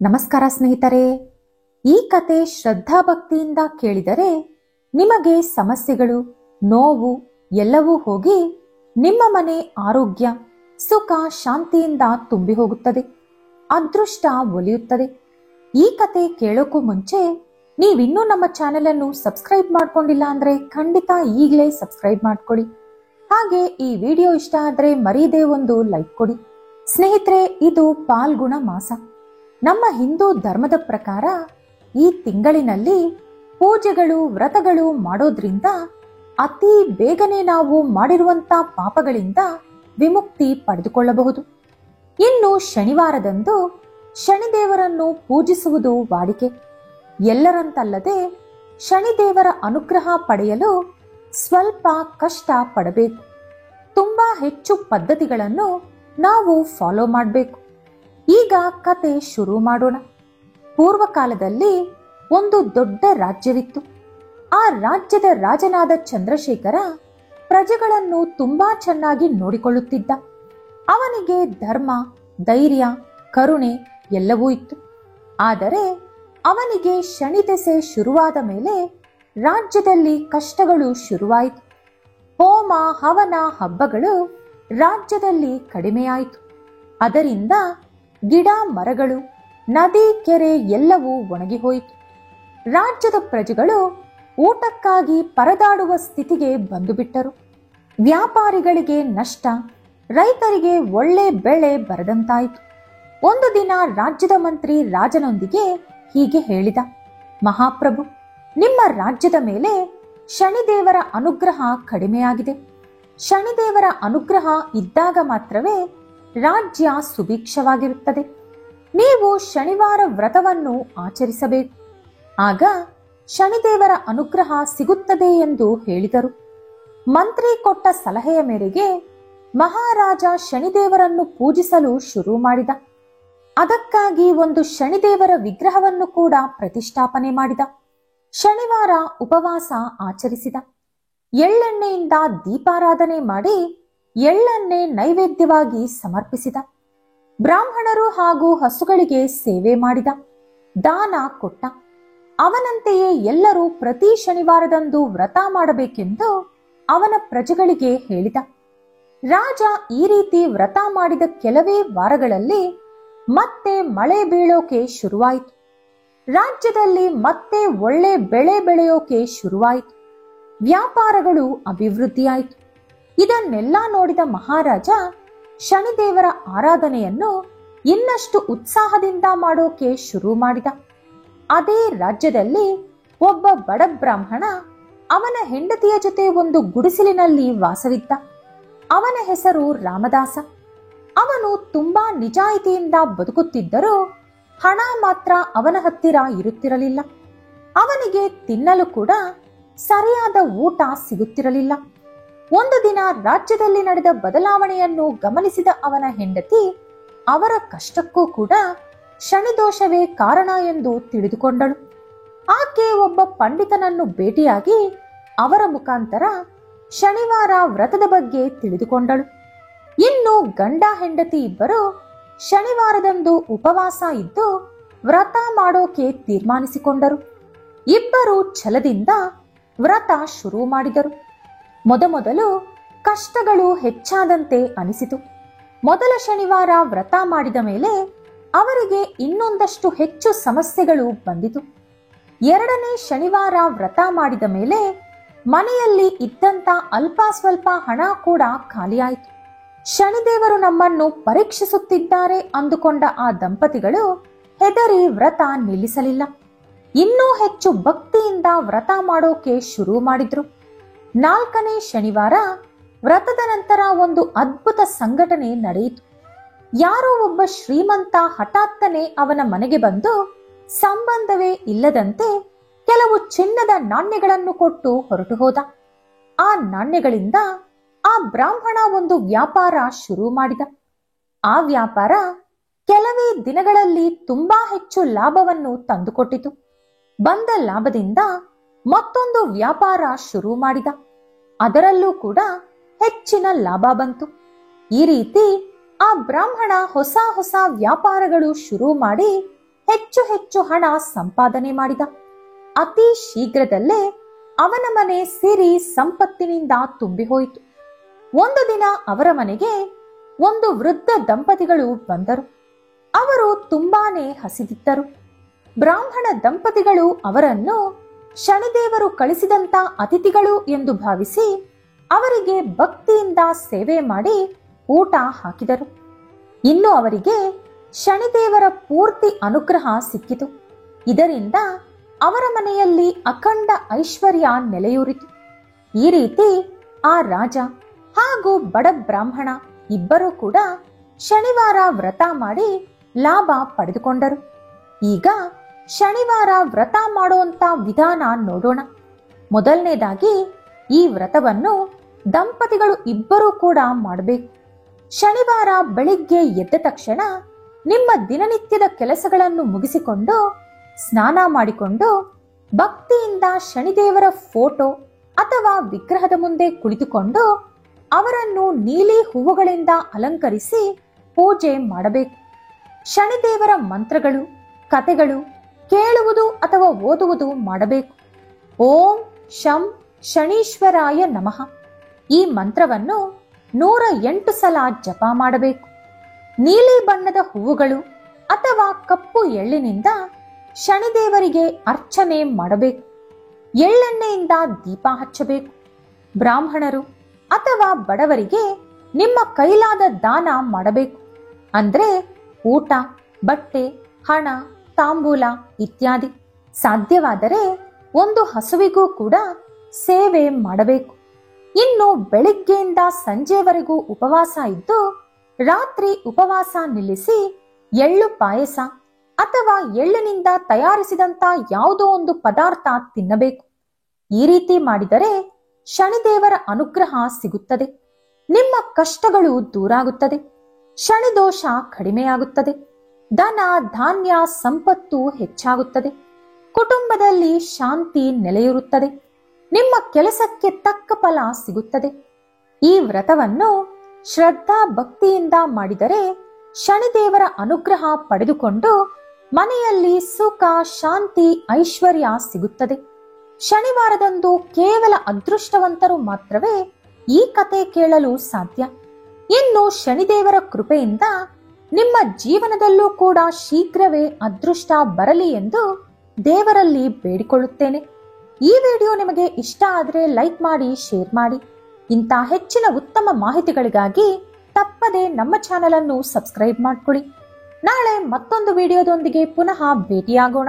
ನಮಸ್ಕಾರ ಸ್ನೇಹಿತರೆ. ಈ ಕತೆ ಶ್ರದ್ಧಾ ಭಕ್ತಿಯಿಂದ ಕೇಳಿದರೆ ನಿಮಗೆ ಸಮಸ್ಯೆಗಳು, ನೋವು ಎಲ್ಲವೂ ಹೋಗಿ ನಿಮ್ಮ ಮನೆ ಆರೋಗ್ಯ, ಸುಖ, ಶಾಂತಿಯಿಂದ ತುಂಬಿ ಹೋಗುತ್ತದೆ. ಅದೃಷ್ಟ ಒಲಿಯುತ್ತದೆ. ಈ ಕತೆ ಕೇಳೋಕ್ಕೂ ಮುಂಚೆ ನೀವಿನ್ನೂ ನಮ್ಮ ಚಾನೆಲ್ ಅನ್ನು ಸಬ್ಸ್ಕ್ರೈಬ್ ಮಾಡ್ಕೊಂಡಿಲ್ಲ ಅಂದ್ರೆ ಖಂಡಿತ ಈಗಲೇ ಸಬ್ಸ್ಕ್ರೈಬ್ ಮಾಡ್ಕೊಳ್ಳಿ. ಹಾಗೆ ಈ ವಿಡಿಯೋ ಇಷ್ಟ ಆದ್ರೆ ಮರೀದೇ ಒಂದು ಲೈಕ್ ಕೊಡಿ. ಸ್ನೇಹಿತರೆ, ಇದು ಪಾಲ್ಗುಣ ಮಾಸ. ನಮ್ಮ ಹಿಂದೂ ಧರ್ಮದ ಪ್ರಕಾರ ಈ ತಿಂಗಳಿನಲ್ಲಿ ಪೂಜೆಗಳು, ವ್ರತಗಳು ಮಾಡೋದ್ರಿಂದ ಅತಿ ಬೇಗನೆ ನಾವು ಮಾಡಿರುವಂತ ಪಾಪಗಳಿಂದ ವಿಮುಕ್ತಿ ಪಡೆದುಕೊಳ್ಳಬಹುದು. ಇನ್ನು ಶನಿವಾರದಂದು ಶನಿದೇವರನ್ನು ಪೂಜಿಸುವುದು ವಾಡಿಕೆ. ಎಲ್ಲರಂತಲ್ಲದೆ ಶನಿದೇವರ ಅನುಗ್ರಹ ಪಡೆಯಲು ಸ್ವಲ್ಪ ಕಷ್ಟ ಪಡಬೇಕು. ತುಂಬಾ ಹೆಚ್ಚು ಪದ್ಧತಿಗಳನ್ನು ನಾವು ಫಾಲೋ ಮಾಡಬೇಕು. ಈಗ ಕತೆ ಶುರು ಮಾಡೋಣ. ಪೂರ್ವಕಾಲದಲ್ಲಿ ಒಂದು ದೊಡ್ಡ ರಾಜ್ಯವಿತ್ತು. ಆ ರಾಜ್ಯದ ರಾಜನಾದ ಚಂದ್ರಶೇಖರ ಪ್ರಜೆಗಳನ್ನು ತುಂಬಾ ಚೆನ್ನಾಗಿ ನೋಡಿಕೊಳ್ಳುತ್ತಿದ್ದ. ಅವನಿಗೆ ಧರ್ಮ, ಧೈರ್ಯ, ಕರುಣೆ ಎಲ್ಲವೂ ಇತ್ತು. ಆದರೆ ಅವನಿಗೆ ಶನಿ ದೆಸೆ ಶುರುವಾದ ಮೇಲೆ ರಾಜ್ಯದಲ್ಲಿ ಕಷ್ಟಗಳು ಶುರುವಾಯಿತು. ಹೋಮ, ಹವನ, ಹಬ್ಬಗಳು ರಾಜ್ಯದಲ್ಲಿ ಕಡಿಮೆಯಾಯಿತು. ಅದರಿಂದ ಗಿಡ, ಮರಗಳು, ನದಿ, ಕೆರೆ ಎಲ್ಲವೂ ಒಣಗಿ ಹೋಯಿತು. ರಾಜ್ಯದ ಪ್ರಜೆಗಳು ಊಟಕ್ಕಾಗಿ ಪರದಾಡುವ ಸ್ಥಿತಿಗೆ ಬಂದುಬಿಟ್ಟರು. ವ್ಯಾಪಾರಿಗಳಿಗೆ ನಷ್ಟ, ರೈತರಿಗೆ ಒಳ್ಳೆ ಬೆಳೆ ಬರದಂತಾಯಿತು. ಒಂದು ದಿನ ರಾಜ್ಯದ ಮಂತ್ರಿ ರಾಜನೊಂದಿಗೆ ಹೀಗೆ ಹೇಳಿದ: ಮಹಾಪ್ರಭು, ನಿಮ್ಮ ರಾಜ್ಯದ ಮೇಲೆ ಶನಿದೇವರ ಅನುಗ್ರಹ ಕಡಿಮೆಯಾಗಿದೆ. ಶನಿದೇವರ ಅನುಗ್ರಹ ಇದ್ದಾಗ ಮಾತ್ರವೇ ರಾಜ್ಯ ಸುಭಿಕ್ಷವಾಗಿರುತ್ತದೆ. ನೀವು ಶನಿವಾರ ವ್ರತವನ್ನು ಆಚರಿಸಬೇಕು. ಆಗ ಶನಿದೇವರ ಅನುಗ್ರಹ ಸಿಗುತ್ತದೆ ಎಂದು ಹೇಳಿದರು. ಮಂತ್ರಿ ಕೊಟ್ಟ ಸಲಹೆಯ ಮೇರೆಗೆ ಮಹಾರಾಜ ಶನಿದೇವರನ್ನು ಪೂಜಿಸಲು ಶುರು ಮಾಡಿದ. ಅದಕ್ಕಾಗಿ ಒಂದು ಶನಿದೇವರ ವಿಗ್ರಹವನ್ನು ಕೂಡ ಪ್ರತಿಷ್ಠಾಪನೆ ಮಾಡಿದ. ಶನಿವಾರ ಉಪವಾಸ ಆಚರಿಸಿದ. ಎಳ್ಳೆಣ್ಣೆಯಿಂದ ದೀಪಾರಾಧನೆ ಮಾಡಿ ಎಳ್ಳನ್ನೇ ನೈವೇದ್ಯವಾಗಿ ಸಮರ್ಪಿಸಿದ. ಬ್ರಾಹ್ಮಣರು ಹಾಗೂ ಹಸುಗಳಿಗೆ ಸೇವೆ ಮಾಡಿದ. ದಾನ ಕೊಟ್ಟ. ಅವನಂತೆಯೇ ಎಲ್ಲರೂ ಪ್ರತಿ ಶನಿವಾರದಂದು ವ್ರತ ಮಾಡಬೇಕೆಂದು ಅವನ ಪ್ರಜೆಗಳಿಗೆ ಹೇಳಿದ. ರಾಜ ಈ ರೀತಿ ವ್ರತ ಮಾಡಿದ ಕೆಲವೇ ವಾರಗಳಲ್ಲಿ ಮತ್ತೆ ಮಳೆ ಬೀಳೋಕೆ ಶುರುವಾಯಿತು. ರಾಜ್ಯದಲ್ಲಿ ಮತ್ತೆ ಒಳ್ಳೆ ಬೆಳೆ ಬೆಳೆಯೋಕೆ ಶುರುವಾಯಿತು. ವ್ಯಾಪಾರಗಳು ಅಭಿವೃದ್ಧಿಯಾಯಿತು. ಇದನ್ನೆಲ್ಲ ನೋಡಿದ ಮಹಾರಾಜ ಶನಿದೇವರ ಆರಾಧನೆಯನ್ನು ಇನ್ನಷ್ಟು ಉತ್ಸಾಹದಿಂದ ಮಾಡೋಕೆ ಶುರು ಮಾಡಿದ. ಅದೇ ರಾಜ್ಯದಲ್ಲಿ ಒಬ್ಬ ಬಡ ಬ್ರಾಹ್ಮಣ ಅವನ ಹೆಂಡತಿಯ ಜೊತೆ ಒಂದು ಗುಡಿಸಲಿನಲ್ಲಿ ವಾಸವಿದ್ದ. ಅವನ ಹೆಸರು ರಾಮದಾಸ. ಅವನು ತುಂಬಾ ನಿಜಾಯಿತಿಯಿಂದ ಬದುಕುತ್ತಿದ್ದರೂ ಹಣ ಮಾತ್ರ ಅವನ ಹತ್ತಿರ ಇರುತ್ತಿರಲಿಲ್ಲ. ಅವನಿಗೆ ತಿನ್ನಲು ಕೂಡ ಸರಿಯಾದ ಊಟ ಸಿಗುತ್ತಿರಲಿಲ್ಲ. ಒಂದು ದಿನ ರಾಜ್ಯದಲ್ಲಿ ನಡೆದ ಬದಲಾವಣೆಯನ್ನು ಗಮನಿಸಿದ ಅವನ ಹೆಂಡತಿ ಅವರ ಕಷ್ಟಕ್ಕೂ ಕೂಡ ಶನಿದೋಷವೇ ಕಾರಣ ಎಂದು ತಿಳಿದುಕೊಂಡಳು. ಆಕೆ ಒಬ್ಬ ಪಂಡಿತನನ್ನು ಭೇಟಿಯಾಗಿ ಅವರ ಮುಖಾಂತರ ಶನಿವಾರ ವ್ರತದ ಬಗ್ಗೆ ತಿಳಿದುಕೊಂಡಳು. ಇನ್ನು ಗಂಡ ಹೆಂಡತಿ ಇಬ್ಬರು ಶನಿವಾರದಂದು ಉಪವಾಸ ಇದ್ದು ವ್ರತ ಮಾಡೋಕೆ ತೀರ್ಮಾನಿಸಿಕೊಂಡರು. ಇಬ್ಬರು ಛಲದಿಂದ ವ್ರತ ಶುರು ಮಾಡಿದರು. ಮೊದಮೊದಲು ಕಷ್ಟಗಳು ಹೆಚ್ಚಾದಂತೆ ಅನಿಸಿತು. ಮೊದಲ ಶನಿವಾರ ವ್ರತ ಮಾಡಿದ ಮೇಲೆ ಅವರಿಗೆ ಇನ್ನೊಂದಷ್ಟು ಹೆಚ್ಚು ಸಮಸ್ಯೆಗಳು ಬಂದಿತು. ಎರಡನೇ ಶನಿವಾರ ವ್ರತ ಮಾಡಿದ ಮೇಲೆ ಮನೆಯಲ್ಲಿ ಇದ್ದಂತ ಅಲ್ಪ ಸ್ವಲ್ಪ ಹಣ ಕೂಡ ಖಾಲಿಯಾಯಿತು. ಶನಿದೇವರು ನಮ್ಮನ್ನು ಪರೀಕ್ಷಿಸುತ್ತಿದ್ದಾರೆ ಅಂದುಕೊಂಡ ಆ ದಂಪತಿಗಳು ಹೆದರಿ ವ್ರತ ನಿಲ್ಲಿಸಲಿಲ್ಲ. ಇನ್ನೂ ಹೆಚ್ಚು ಭಕ್ತಿಯಿಂದ ವ್ರತ ಮಾಡೋಕೆ ಶುರು ಮಾಡಿದ್ರು. ನಾಲ್ಕನೇ ಶನಿವಾರ ವ್ರತದ ನಂತರ ಒಂದು ಅದ್ಭುತ ಸಂಘಟನೆ ನಡೆಯಿತು. ಯಾರೋ ಒಬ್ಬ ಶ್ರೀಮಂತ ಹಠಾತ್ತನೆ ಅವನ ಮನೆಗೆ ಬಂದು ಸಂಬಂಧವೇ ಇಲ್ಲದಂತೆ ಕೆಲವು ಚಿನ್ನದ ನಾಣ್ಯಗಳನ್ನು ಕೊಟ್ಟು ಹೊರಟು ಹೋದ. ಆ ನಾಣ್ಯಗಳಿಂದ ಆ ಬ್ರಾಹ್ಮಣ ಒಂದು ವ್ಯಾಪಾರ ಶುರು ಮಾಡಿದ. ಆ ವ್ಯಾಪಾರ ಕೆಲವೇ ದಿನಗಳಲ್ಲಿ ತುಂಬಾ ಹೆಚ್ಚು ಲಾಭವನ್ನು ತಂದುಕೊಟ್ಟಿತು. ಬಂದ ಲಾಭದಿಂದ ಮತ್ತೊಂದು ವ್ಯಾಪಾರ ಶುರು ಮಾಡಿದ. ಅದರಲ್ಲೂ ಕೂಡ ಹೆಚ್ಚಿನ ಲಾಭ ಬಂತು. ಈ ರೀತಿ ಆ ಬ್ರಾಹ್ಮಣ ಹೊಸ ಹೊಸ ವ್ಯಾಪಾರಗಳು ಶುರು ಮಾಡಿ ಹೆಚ್ಚು ಹೆಚ್ಚು ಹಣ ಸಂಪಾದನೆ ಮಾಡಿದ. ಅತಿ ಶೀಘ್ರದಲ್ಲೇ ಅವನ ಮನೆ ಸಿರಿ ಸಂಪತ್ತಿನಿಂದ ತುಂಬಿ ಹೋಯಿತು. ಒಂದು ದಿನ ಅವರ ಮನೆಗೆ ಒಂದು ವೃದ್ಧ ದಂಪತಿಗಳು ಬಂದರು. ಅವರು ತುಂಬಾನೇ ಹಸಿದಿದ್ದರು. ಬ್ರಾಹ್ಮಣ ದಂಪತಿಗಳು ಅವರನ್ನು ಶನಿದೇವರು ಕಳಿಸಿದಂತ ಅತಿಥಿಗಳು ಎಂದು ಭಾವಿಸಿ ಅವರಿಗೆ ಭಕ್ತಿಯಿಂದ ಸೇವೆ ಮಾಡಿ ಊಟ ಹಾಕಿದರು. ಇನ್ನು ಅವರಿಗೆ ಶನಿದೇವರ ಪೂರ್ತಿ ಅನುಗ್ರಹ ಸಿಕ್ಕಿತು. ಇದರಿಂದ ಅವರ ಮನೆಯಲ್ಲಿ ಅಖಂಡ ಐಶ್ವರ್ಯ ನೆಲೆಯೂರಿತು. ಈ ರೀತಿ ಆ ರಾಜ ಹಾಗೂ ಬಡ ಬ್ರಾಹ್ಮಣ ಇಬ್ಬರೂ ಕೂಡ ಶನಿವಾರ ವ್ರತ ಮಾಡಿ ಲಾಭ ಪಡೆದುಕೊಂಡರು. ಈಗ ಶನಿವಾರ ವ್ರತ ಮಾಡುವಂತ ವಿಧಾನ ನೋಡೋಣ. ಮೊದಲನೇದಾಗಿ ಈ ವ್ರತವನ್ನು ದಂಪತಿಗಳು ಇಬ್ಬರೂ ಕೂಡ ಮಾಡಬೇಕು. ಶನಿವಾರ ಬೆಳಿಗ್ಗೆ ಎದ್ದ ತಕ್ಷಣ ನಿಮ್ಮ ದಿನನಿತ್ಯದ ಕೆಲಸಗಳನ್ನು ಮುಗಿಸಿಕೊಂಡು ಸ್ನಾನ ಮಾಡಿಕೊಂಡು ಭಕ್ತಿಯಿಂದ ಶನಿದೇವರ ಫೋಟೋ ಅಥವಾ ವಿಗ್ರಹದ ಮುಂದೆ ಕುಳಿತುಕೊಂಡು ಅವರನ್ನು ನೀಲಿ ಹೂವುಗಳಿಂದ ಅಲಂಕರಿಸಿ ಪೂಜೆ ಮಾಡಬೇಕು. ಶನಿದೇವರ ಮಂತ್ರಗಳು, ಕಥೆಗಳು ಕೇಳುವುದು ಅಥವಾ ಓದುವುದು ಮಾಡಬೇಕು. ಓಂ ಶಂ ಶನೀಶ್ವರಾಯ ನಮಃ ಈ ಮಂತ್ರವನ್ನು 108 ಸಲ ಜಪ ಮಾಡಬೇಕು. ನೀಲಿ ಬಣ್ಣದ ಹೂವುಗಳು ಅಥವಾ ಕಪ್ಪು ಎಳ್ಳಿನಿಂದ ಶನಿದೇವರಿಗೆ ಅರ್ಚನೆ ಮಾಡಬೇಕು. ಎಳ್ಳೆಣ್ಣೆಯಿಂದ ದೀಪ ಹಚ್ಚಬೇಕು. ಬ್ರಾಹ್ಮಣರು ಅಥವಾ ಬಡವರಿಗೆ ನಿಮ್ಮ ಕೈಲಾದ ದಾನ ಮಾಡಬೇಕು. ಅಂದ್ರೆ ಊಟ, ಬಟ್ಟೆ, ಹಣ, ತಾಂಬೂಲ ಇತ್ಯಾದಿ. ಸಾಧ್ಯವಾದರೆ ಒಂದು ಹಸುವಿಗೂ ಕೂಡ ಸೇವೆ ಮಾಡಬೇಕು. ಇನ್ನು ಬೆಳಿಗ್ಗೆಯಿಂದ ಸಂಜೆವರೆಗೂ ಉಪವಾಸ ಇದ್ದು ರಾತ್ರಿ ಉಪವಾಸ ನಿಲ್ಲಿಸಿ ಎಳ್ಳು ಪಾಯಸ ಅಥವಾ ಎಳ್ಳಿನಿಂದ ತಯಾರಿಸಿದಂತ ಯಾವುದೋ ಒಂದು ಪದಾರ್ಥ ತಿನ್ನಬೇಕು. ಈ ರೀತಿ ಮಾಡಿದರೆ ಶನಿದೇವರ ಅನುಗ್ರಹ ಸಿಗುತ್ತದೆ. ನಿಮ್ಮ ಕಷ್ಟಗಳು ದೂರಾಗುತ್ತದೆ. ಶನಿದೋಷ ಕಡಿಮೆಯಾಗುತ್ತದೆ. ಧನ, ಧಾನ್ಯ, ಸಂಪತ್ತು ಹೆಚ್ಚಾಗುತ್ತದೆ. ಕುಟುಂಬದಲ್ಲಿ ಶಾಂತಿ ನೆಲೆಯಿರುತ್ತದೆ. ನಿಮ್ಮ ಕೆಲಸಕ್ಕೆ ತಕ್ಕ ಫಲ ಸಿಗುತ್ತದೆ. ಈ ವ್ರತವನ್ನು ಶ್ರದ್ಧಾ ಭಕ್ತಿಯಿಂದ ಮಾಡಿದರೆ ಶನಿದೇವರ ಅನುಗ್ರಹ ಪಡೆದುಕೊಂಡು ಮನೆಯಲ್ಲಿ ಸುಖ, ಶಾಂತಿ, ಐಶ್ವರ್ಯ ಸಿಗುತ್ತದೆ. ಶನಿವಾರದಂದು ಕೇವಲ ಅದೃಷ್ಟವಂತರು ಮಾತ್ರವೇ ಈ ಕತೆ ಕೇಳಲು ಸಾಧ್ಯ. ಇನ್ನು ಶನಿದೇವರ ಕೃಪೆಯಿಂದ ನಿಮ್ಮ ಜೀವನದಲ್ಲೂ ಕೂಡ ಶೀಘ್ರವೇ ಅದೃಷ್ಟ ಬರಲಿ ಎಂದು ದೇವರಲ್ಲಿ ಬೇಡಿಕೊಳ್ಳುತ್ತೇನೆ. ಈ ವಿಡಿಯೋ ನಿಮಗೆ ಇಷ್ಟ ಆದರೆ ಲೈಕ್ ಮಾಡಿ, ಶೇರ್ ಮಾಡಿ. ಇಂಥ ಹೆಚ್ಚಿನ ಉತ್ತಮ ಮಾಹಿತಿಗಳಿಗಾಗಿ ತಪ್ಪದೆ ನಮ್ಮ ಚಾನೆಲ್ ಅನ್ನು ಸಬ್ಸ್ಕ್ರೈಬ್ ಮಾಡ್ಕೊಳ್ಳಿ. ನಾಳೆ ಮತ್ತೊಂದು ವಿಡಿಯೋದೊಂದಿಗೆ ಪುನಃ ಭೇಟಿಯಾಗೋಣ.